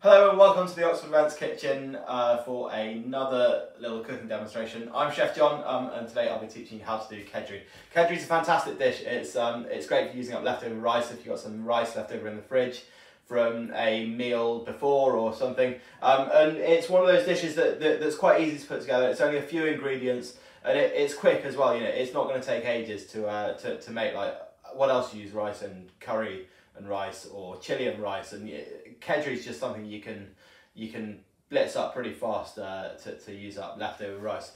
Hello and welcome to the Oxford Events Kitchen for another little cooking demonstration. I'm Chef John and today I'll be teaching you how to do kedgeree. Kedgeree is a fantastic dish. It's great for using up leftover rice if you've got some rice left over in the fridge from a meal before or something. And it's one of those dishes that's quite easy to put together. It's only a few ingredients and it's quick as well. You know, it's not going to take ages to make. Like, what else do you use rice and curry and rice or chili and rice, and kedgeree is just something you can blitz up pretty fast to use up leftover rice.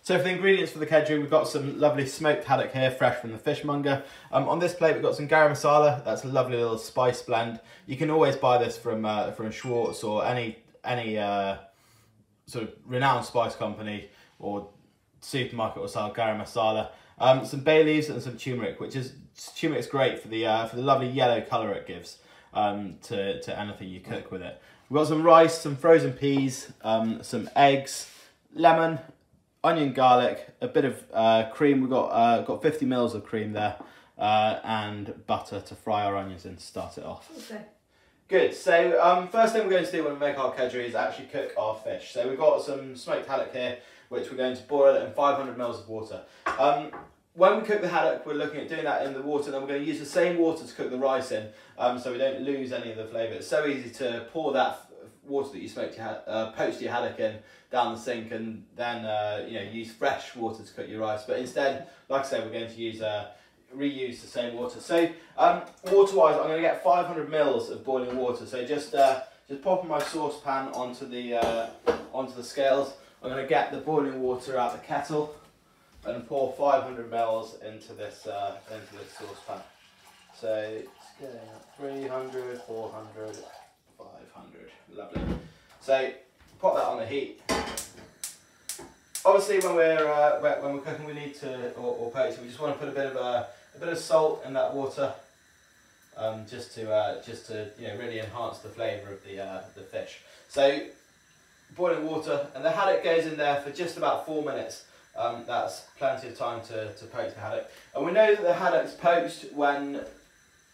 So for the ingredients for the kedgeree, we've got some lovely smoked haddock here, fresh from the fishmonger. On this plate we've got some garam masala. That's a lovely little spice blend. You can always buy this from Schwartz or any sort of renowned spice company or supermarket will sell garam masala. Some bay leaves and some turmeric, turmeric's great for the lovely yellow colour it gives to anything you cook with it. We've got some rice, some frozen peas, some eggs, lemon, onion, garlic, a bit of cream. We've got 50 mils of cream there, and butter to fry our onions in to start it off. Okay. Good. So first thing we're going to do when we make our kedgeree is actually cook our fish. So we've got some smoked haddock here, which we're going to boil in 500 mils of water. When we cook the haddock, we're looking at doing that in the water, and then we're going to use the same water to cook the rice in, so we don't lose any of the flavour. It's so easy to pour that water that you poached your haddock in down the sink, and then use fresh water to cook your rice. But instead, like I said, we're going to reuse the same water. So water-wise, I'm going to get 500 mils of boiling water. So just popping my saucepan onto the scales. I'm going to get the boiling water out the kettle and pour 500 mils into this saucepan. So it's getting up 300, 400, 500. Lovely. So pop that on the heat. Obviously, when we're cooking, we need to or poach. We just want to put a bit of salt in that water, just to really enhance the flavour of the fish. So boiling water, and the haddock goes in there for just about 4 minutes. That's plenty of time to poach the haddock. And we know that the haddock's poached when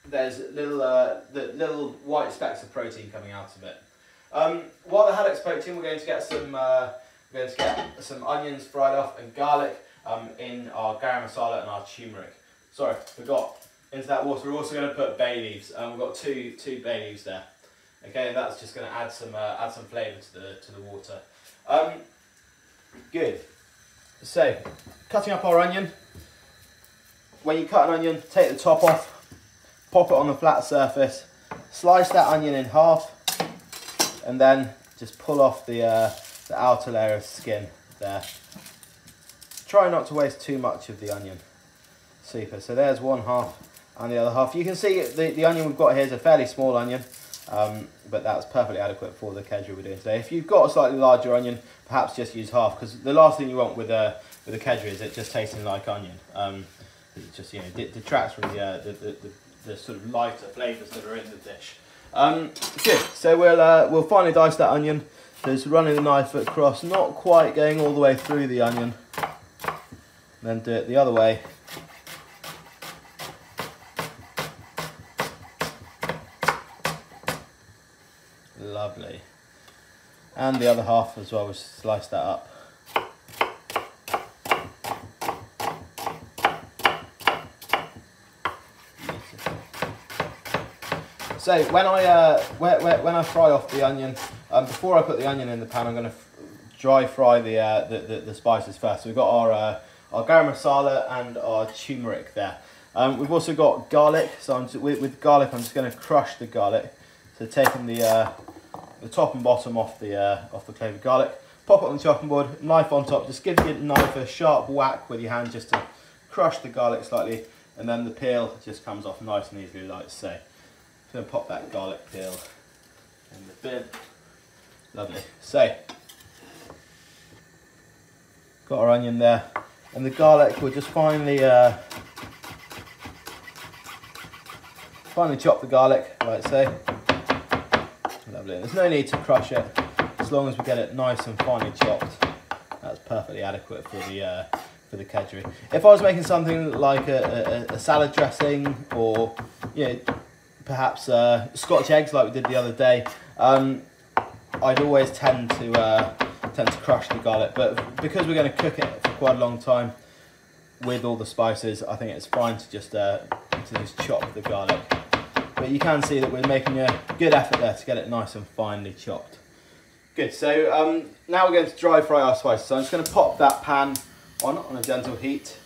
there's little white specks of protein coming out of it. While the haddock's poaching, we're going to get some onions fried off and garlic in our garam masala and our turmeric. Sorry, forgot. Into that water, we're also going to put bay leaves. We've got two bay leaves there. Okay, and that's just going to add some flavour to the water. Good. So, cutting up our onion. When you cut an onion, take the top off, pop it on the flat surface, slice that onion in half, and then just pull off the outer layer of skin there. Try not to waste too much of the onion. Super. So there's one half and the other half. You can see the onion we've got here is a fairly small onion. But that's perfectly adequate for the kedgeree we're doing today. If you've got a slightly larger onion, perhaps just use half, because the last thing you want with a kedgeree is it just tasting like onion. It just detracts from the sort of lighter flavours that are in the dish. Good. So we'll finally dice that onion. Just running the knife across, not quite going all the way through the onion. Then do it the other way. Lovely. And the other half as well, we'll slice that up. So when I fry off the onion, before I put the onion in the pan, I'm going to dry fry the spices first. So we've got our garam masala and our turmeric there. We've also got garlic. So with garlic, I'm just going to crush the garlic. So taking the top and bottom off the clove of garlic, pop it on the chopping board, knife on top. Just give your knife a sharp whack with your hand just to crush the garlic slightly, and then the peel just comes off nice and easily, like so. So pop that garlic peel in the bin. Lovely. So got our onion there, and the garlic we'll just finally chop the garlic, like so. Lovely. There's no need to crush it, as long as we get it nice and finely chopped. That's perfectly adequate for the kedgeree. If I was making something like a salad dressing, or perhaps Scotch eggs like we did the other day, I'd always tend to crush the garlic, but because we're going to cook it for quite a long time with all the spices, I think it's fine to just chop the garlic. But you can see that we're making a good effort there to get it nice and finely chopped. Good, so now we're going to dry fry our spices. So I'm just going to pop that pan on a gentle heat.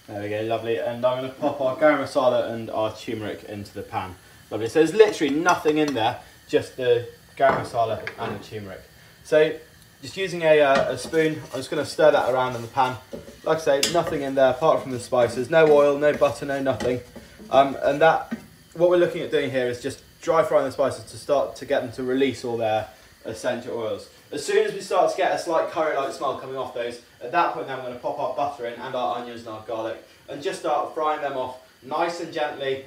There we go, lovely. And I'm going to pop our garam masala and our turmeric into the pan. Lovely. So there's literally nothing in there, just the garam masala and the turmeric. So just using a spoon, I'm just going to stir that around in the pan. Like I say, nothing in there apart from the spices. No oil, no butter, no nothing. And what we're looking at doing here is just dry frying the spices to start to get them to release all their essential oils. As soon as we start to get a slight curry-like smell coming off those, at that point then we're going to pop our butter in and our onions and our garlic and just start frying them off nice and gently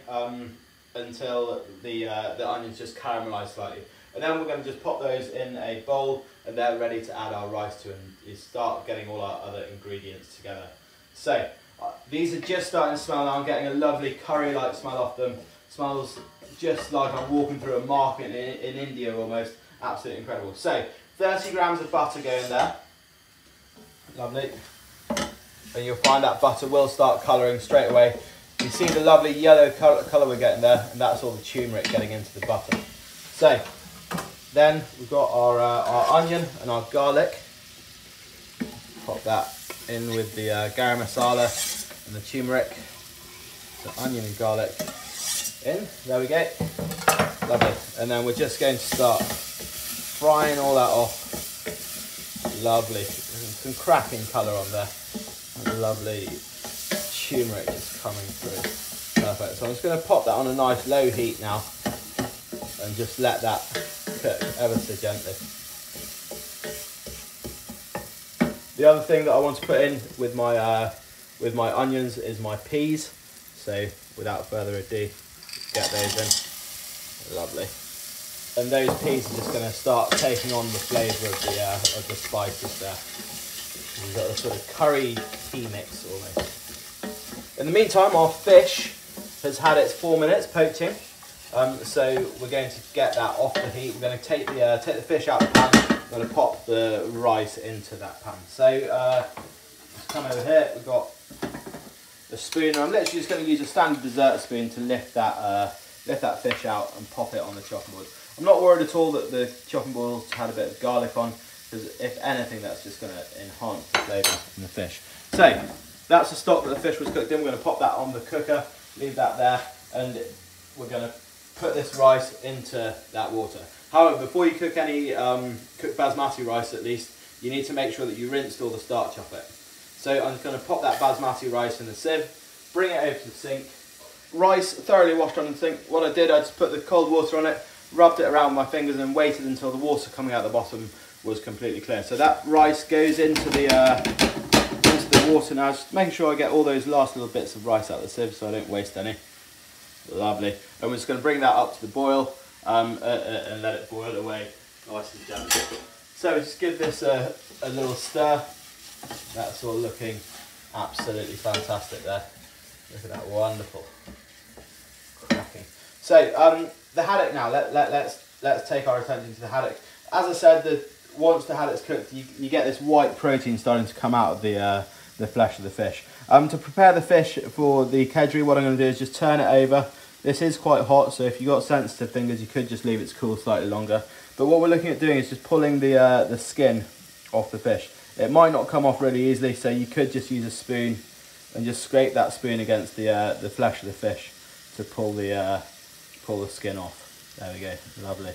until the onions just caramelise slightly. And then we're going to just pop those in a bowl and they're ready to add our rice to, and you start getting all our other ingredients together. So these are just starting to smell now. I'm getting a lovely curry-like smell off them. Smells just like I'm walking through a market in India almost. Absolutely incredible. So 30 grams of butter go in there. Lovely. And you'll find that butter will start colouring straight away. You see the lovely yellow colour we're getting there, and that's all the turmeric getting into the butter. So then we've got our onion and our garlic. Pop that in with the garam masala and the turmeric. So onion and garlic in. There we go. Lovely. And then we're just going to start frying all that off. Lovely. Some cracking colour on there. And lovely turmeric just coming through. Perfect. So I'm just going to pop that on a nice low heat now and just let that cook ever so gently. The other thing that I want to put in with my onions is my peas. So without further ado, get those in. Lovely. And those peas are just going to start taking on the flavour of the spices there. We've got a sort of curry tea mix almost. In the meantime, our fish has had its 4 minutes poaching. So we're going to get that off the heat. We're going to take the fish out of the pan. We're going to pop the rice into that pan. So let's come over here. We've got a spoon. I'm literally just going to use a standard dessert spoon to lift that fish out and pop it on the chopping board. I'm not worried at all that the chopping board's had a bit of garlic on, because if anything, that's just going to enhance the flavour in the fish. So that's the stock that the fish was cooked in. We're going to pop that on the cooker, leave that there, and we're going to put this rice into that water. However, before you cook any cooked basmati rice, at least, you need to make sure that you rinsed all the starch off it. So I'm just going to pop that basmati rice in the sieve, bring it over to the sink. Rice thoroughly washed on the sink. What I did, I just put the cold water on it, rubbed it around with my fingers and waited until the water coming out the bottom was completely clear. So that rice goes into the water now, just making sure I get all those last little bits of rice out of the sieve so I don't waste any. Lovely. And we're just going to bring that up to the boil and let it boil away nice and gently. So just give this a little stir. That's all looking absolutely fantastic there. Look at that, wonderful. Cracking. So the haddock now, let's take our attention to the haddock. As I said, once the haddock's cooked, you get this white protein starting to come out of the flesh of the fish. To prepare the fish for the kedgeree, what I'm going to do is just turn it over. This is quite hot, so if you've got sensitive fingers, you could just leave it to cool slightly longer. But what we're looking at doing is just pulling the skin off the fish. It might not come off really easily, so you could just use a spoon and just scrape that spoon against the flesh of the fish to pull the skin off. There we go, lovely.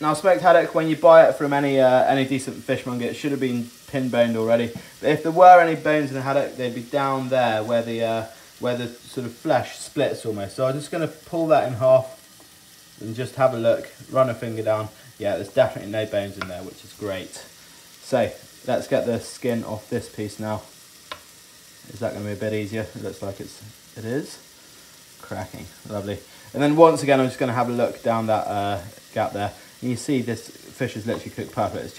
Now, smoked haddock, when you buy it from any decent fishmonger, it should have been pin boned already. But if there were any bones in the haddock, they'd be down there where the sort of flesh splits almost. So I'm just going to pull that in half and just have a look, run a finger down. Yeah, there's definitely no bones in there, which is great. So let's get the skin off this piece now. Is that going to be a bit easier? It looks like it is. Cracking, lovely. And then once again, I'm just going to have a look down that gap there. And you see this fish is literally cooked perfect. It's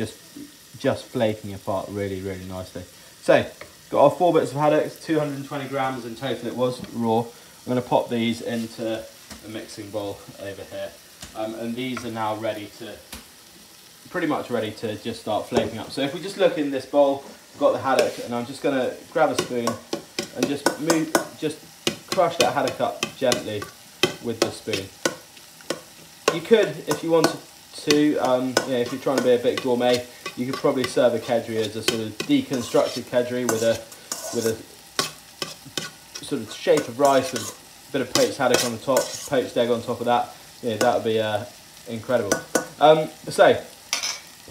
just flaking apart really, really nicely. So, got our 4 bits of haddock, 220 grams in total it was, raw. I'm going to pop these into a mixing bowl over here. And these are now pretty much ready to just start flaking up. So if we just look in this bowl, we've got the haddock, and I'm just going to grab a spoon and just crush that haddock up gently with the spoon. You could, if you wanted to, if you're trying to be a bit gourmet, you could probably serve a kedgeree as a sort of deconstructed kedgeree with a sort of shape of rice with a bit of poached haddock on the top, poached egg on top of that. Yeah, that would be incredible. So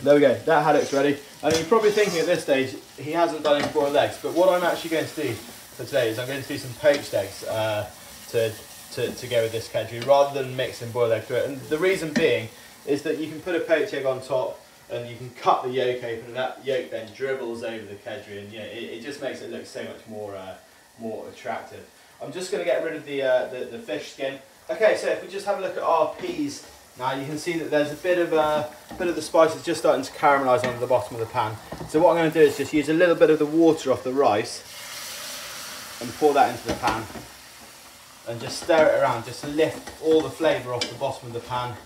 there we go, that haddock's ready. And you're probably thinking at this stage, he hasn't done his boiled eggs, but what I'm actually going to do for today is I'm going to do some poached eggs to go with this kedgeree, rather than mixing boiled egg through it. And the reason being is that you can put a poached egg on top, and you can cut the yolk open, and that yolk then dribbles over the kedgeree, and it just makes it look so much more attractive. I'm just going to get rid of the fish skin. Okay, so if we just have a look at our peas now, you can see that there's a bit of the spices just starting to caramelise onto the bottom of the pan. So what I'm going to do is just use a little bit of the water off the rice and pour that into the pan, and just stir it around just to lift all the flavour off the bottom of the pan.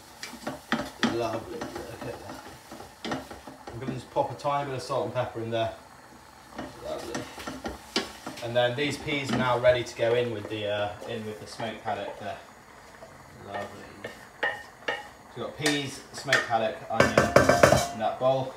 Lovely. Look at that. I'm going to just pop a tiny bit of salt and pepper in there. Lovely. And then these peas are now ready to go in with the smoked haddock there. Lovely. So we've got peas, smoked haddock, onion in that bowl.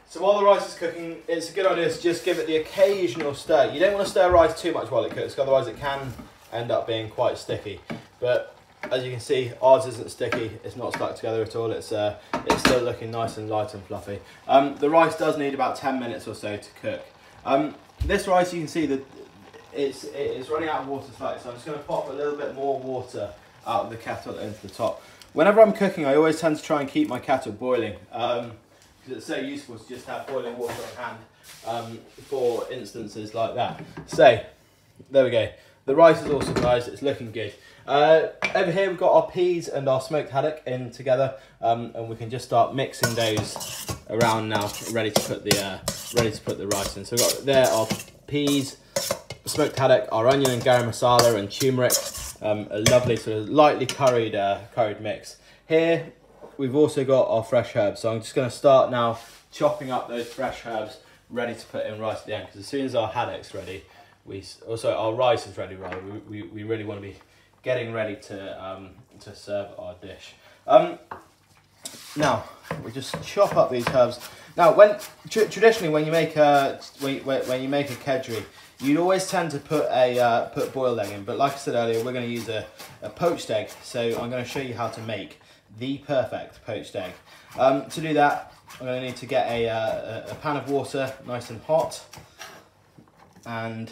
So while the rice is cooking, it's a good idea to just give it the occasional stir. You don't want to stir rice too much while it cooks, otherwise it can end up being quite sticky. But as you can see, ours isn't sticky, it's not stuck together at all, it's still looking nice and light and fluffy. The rice does need about 10 minutes or so to cook. This rice, you can see that it's running out of water slightly, so I'm just going to pop a little bit more water out of the kettle into the top. Whenever I'm cooking, I always tend to try and keep my kettle boiling, because it's so useful to just have boiling water on hand for instances like that. So, there we go. The rice is awesome, guys, it's looking good. Over here we've got our peas and our smoked haddock in together, and we can just start mixing those around now, ready to put the rice in. So we've got there our peas, smoked haddock, our onion and garam masala and turmeric, a lovely sort of lightly curried mix. Here we've also got our fresh herbs, so I'm just going to start now chopping up those fresh herbs, ready to put in rice at the end, because as soon as our haddock's ready, our rice is ready rather, we really want to be getting ready to serve our dish. Now we just chop up these herbs. Now, traditionally when you make a kedgeree, you'd always tend to put boiled egg in, but like I said earlier, we're going to use a poached egg. So I'm going to show you how to make the perfect poached egg. To do that, I'm going to need to get a pan of water, nice and hot, and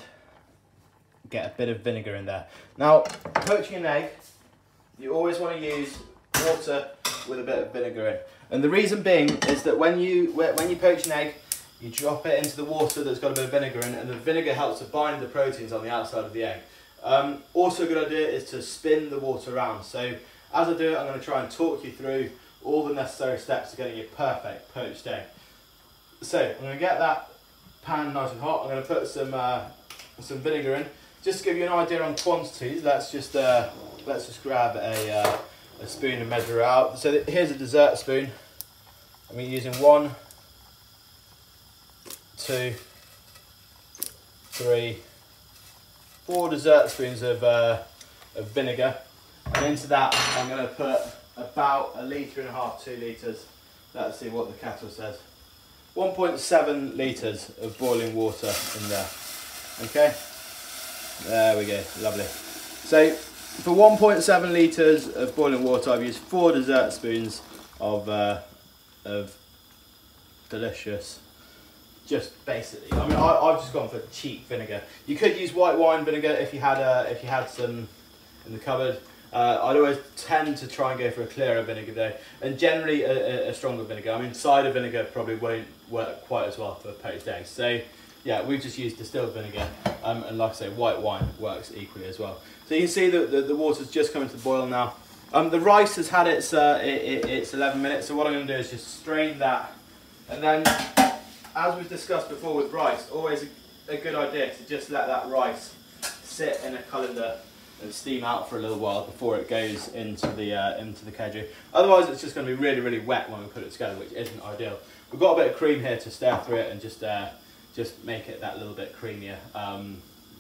get a bit of vinegar in there. Now, poaching an egg, you always want to use water with a bit of vinegar in. And the reason being is that when you poach an egg, you drop it into the water that's got a bit of vinegar in, and the vinegar helps to bind the proteins on the outside of the egg. Also a good idea is to spin the water around. So as I do it, I'm going to try and talk you through all the necessary steps to getting a perfect poached egg. So I'm going to get that pan nice and hot. I'm going to put some vinegar in. Just to give you an idea on quantities, let's just grab a spoon and measure it out. So here's a dessert spoon. I'm using 1, 2, 3, 4 dessert spoons of vinegar, and into that I'm going to put about 1.5 litres, 2 litres. Let's see what the kettle says. 1.7 litres of boiling water in there. Okay. There we go, lovely. So for 1.7 litres of boiling water, I've used 4 dessert spoons of delicious, just basically, I mean, I've just gone for cheap vinegar. You could use white wine vinegar if you had some in the cupboard. I'd always tend to try and go for a clearer vinegar though, and generally a stronger vinegar. I mean, cider vinegar probably won't work quite as well for poached eggs. So yeah, we've just used distilled vinegar, and like I say, white wine works equally as well. So you can see that the water's just coming to the boil now. The rice has had its 11 minutes, so what I'm going to do is just strain that, and then, as we've discussed before with rice, always a good idea to just let that rice sit in a colander and steam out for a little while before it goes into the kedgeree. Otherwise, it's just going to be really, really wet when we put it together, which isn't ideal. We've got a bit of cream here to stir through it and just make it that little bit creamier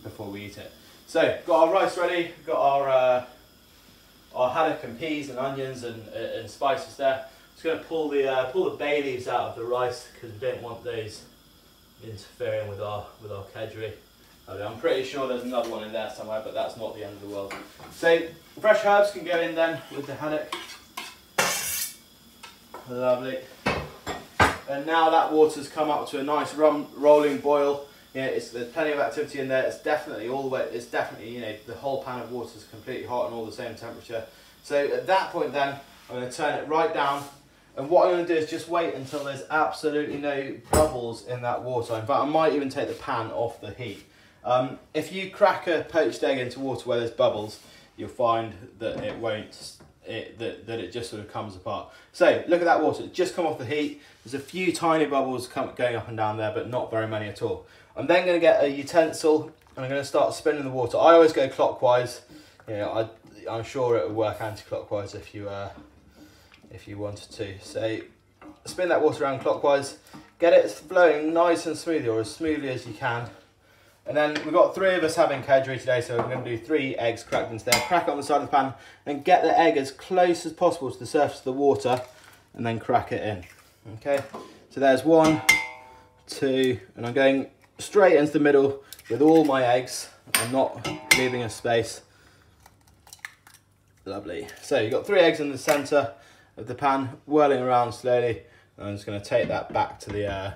before we eat it. So, got our rice ready. Got our haddock and peas and onions and spices there. Just going to pull the bay leaves out of the rice because we don't want those interfering with our kedgeree. I'm pretty sure there's another one in there somewhere, but that's not the end of the world. So fresh herbs can go in then with the haddock. Lovely. And now that water's come up to a nice rolling boil. Yeah, there's plenty of activity in there. It's definitely the whole pan of water is completely hot and all the same temperature. So at that point then, I'm going to turn it right down. And what I'm going to do is just wait until there's absolutely no bubbles in that water. In fact, I might even take the pan off the heat. If you crack a poached egg into water where there's bubbles, you'll find that it just sort of comes apart. So look at that water, it's just come off the heat. There's a few tiny bubbles going up and down there, but not very many at all. I'm then going to get a utensil and I'm going to start spinning the water. I always go clockwise. I'm sure it will work anti-clockwise if you wanted to. So spin that water around clockwise, get it flowing nice and smoothly, or as smoothly as you can. And then we've got 3 of us having kedgeree today, so we're going to do 3 eggs cracked into there. Crack it on the side of the pan and get the egg as close as possible to the surface of the water and then crack it in. Okay, so there's 1, 2, and I'm going straight into the middle with all my eggs. I'm not leaving a space. Lovely. So you've got 3 eggs in the centre of the pan, whirling around slowly. I'm just going to take that back to the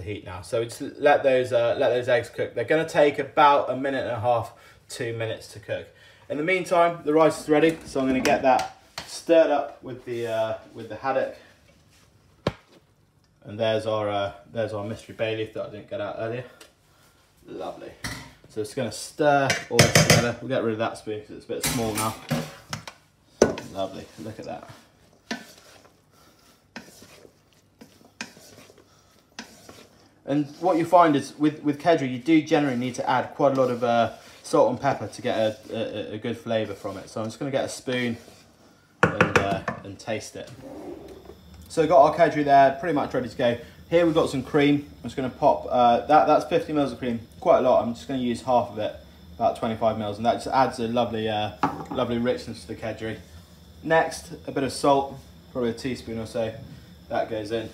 heat now. So we just let those eggs cook. They're going to take about 1.5 minutes, 2 minutes to cook. In the meantime, the rice is ready, so I'm going to get that stirred up with the haddock. And there's our mystery bay leaf that I didn't get out earlier. Lovely. So it's going to stir all this together. We'll get rid of that spoon because it's a bit small now. Lovely. Look at that. And what you find is with kedgeree, you do generally need to add quite a lot of salt and pepper to get a good flavour from it. So I'm just going to get a spoon and taste it. So we've got our kedgeree there, pretty much ready to go. Here we've got some cream. I'm just going to pop, that's 50 mils of cream, quite a lot. I'm just going to use half of it, about 25 mils, and that just adds a lovely richness to the kedgeree. Next, a bit of salt, probably a teaspoon or so, that goes in.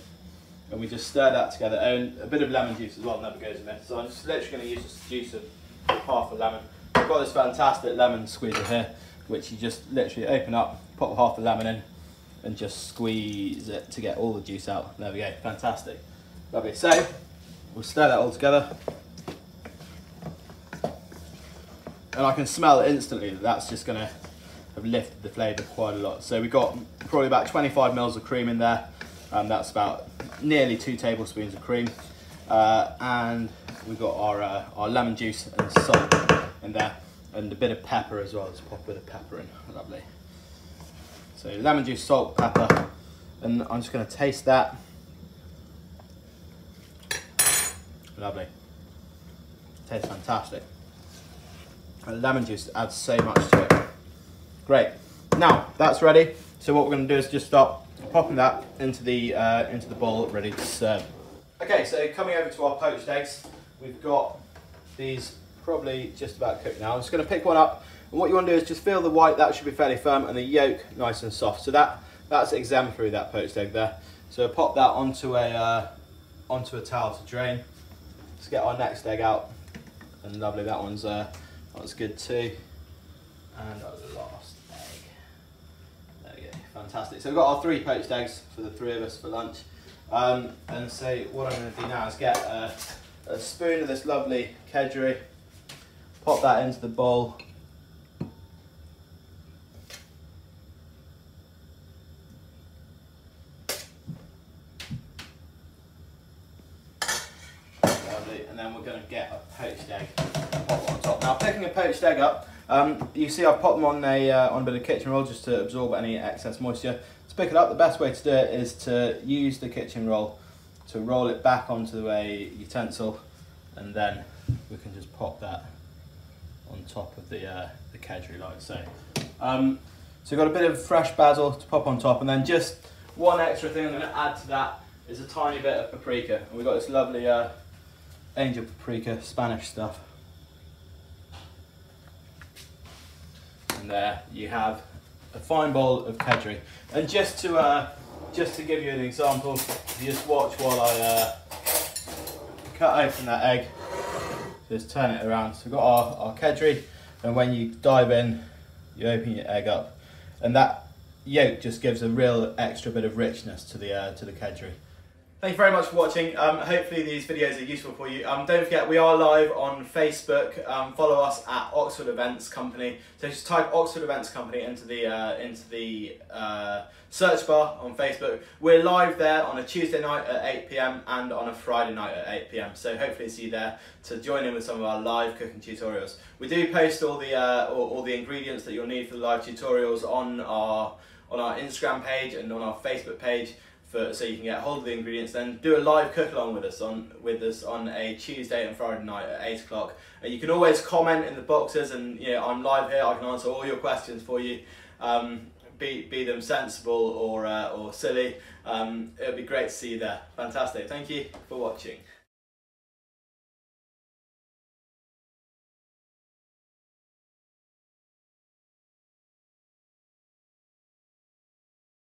And we just stir that together, and a bit of lemon juice as well never goes amiss. So I'm just literally going to use the juice of half a lemon. I've got this fantastic lemon squeezer here, which you just literally open up, pop half the lemon in, and just squeeze it to get all the juice out. There we go, fantastic. Lovely. So we'll stir that all together. And I can smell instantly that that's just going to have lifted the flavour quite a lot. So we've got probably about 25 mils of cream in there. That's about nearly 2 tablespoons of cream, and we've got our lemon juice and salt in there, and a bit of pepper as well. Let's pop a bit of pepper in. Lovely. So lemon juice, salt, pepper, and I'm just going to taste that. Lovely. Tastes fantastic. And lemon juice adds so much to it. Great. Now that's ready. So what we're going to do is just start popping that into the bowl, ready to serve. Okay, so coming over to our poached eggs, we've got these probably just about cooked now. I'm just going to pick one up, and what you want to do is just feel the white. That should be fairly firm, and the yolk nice and soft. So that's exemplary, that poached egg there. So pop that onto a towel to drain. Let's get our next egg out, and lovely, that one's good too. And our last egg. There we go, fantastic. So we've got our 3 poached eggs for the 3 of us for lunch. And so what I'm going to do now is get a spoon of this lovely kedgeree, pop that into the bowl. Lovely, and then we're going to get a poached egg and pop it on top. Now, picking a poached egg up, you see I've popped them on a bit of kitchen roll just to absorb any excess moisture. To pick it up, the best way to do it is to use the kitchen roll to roll it back onto a utensil, and then we can just pop that on top of the kedgeree like so. So we've got a bit of fresh basil to pop on top, and then just one extra thing I'm going to add to that is a tiny bit of paprika. And we've got this lovely angel paprika, Spanish stuff. And there you have a fine bowl of kedgeree. And just to give you an example, you just watch while I cut open that egg. Just turn it around. So we've got our kedgeree, and when you dive in, you open your egg up, and that yolk just gives a real extra bit of richness to the kedgeree. Thank you very much for watching. Hopefully these videos are useful for you. Don't forget, we are live on Facebook. Follow us at Oxford Events Company. So just type Oxford Events Company into the search bar on Facebook. We're live there on a Tuesday night at 8 PM and on a Friday night at 8 PM. So hopefully see you there to join in with some of our live cooking tutorials. We do post all the ingredients that you'll need for the live tutorials on our Instagram page and on our Facebook page. So you can get hold of the ingredients, then do a live cook along with us on a Tuesday and Friday night at 8 o'clock. You can always comment in the boxes, and I'm live here. I can answer all your questions for you, be them sensible or silly. It'll be great to see you there. Fantastic. Thank you for watching.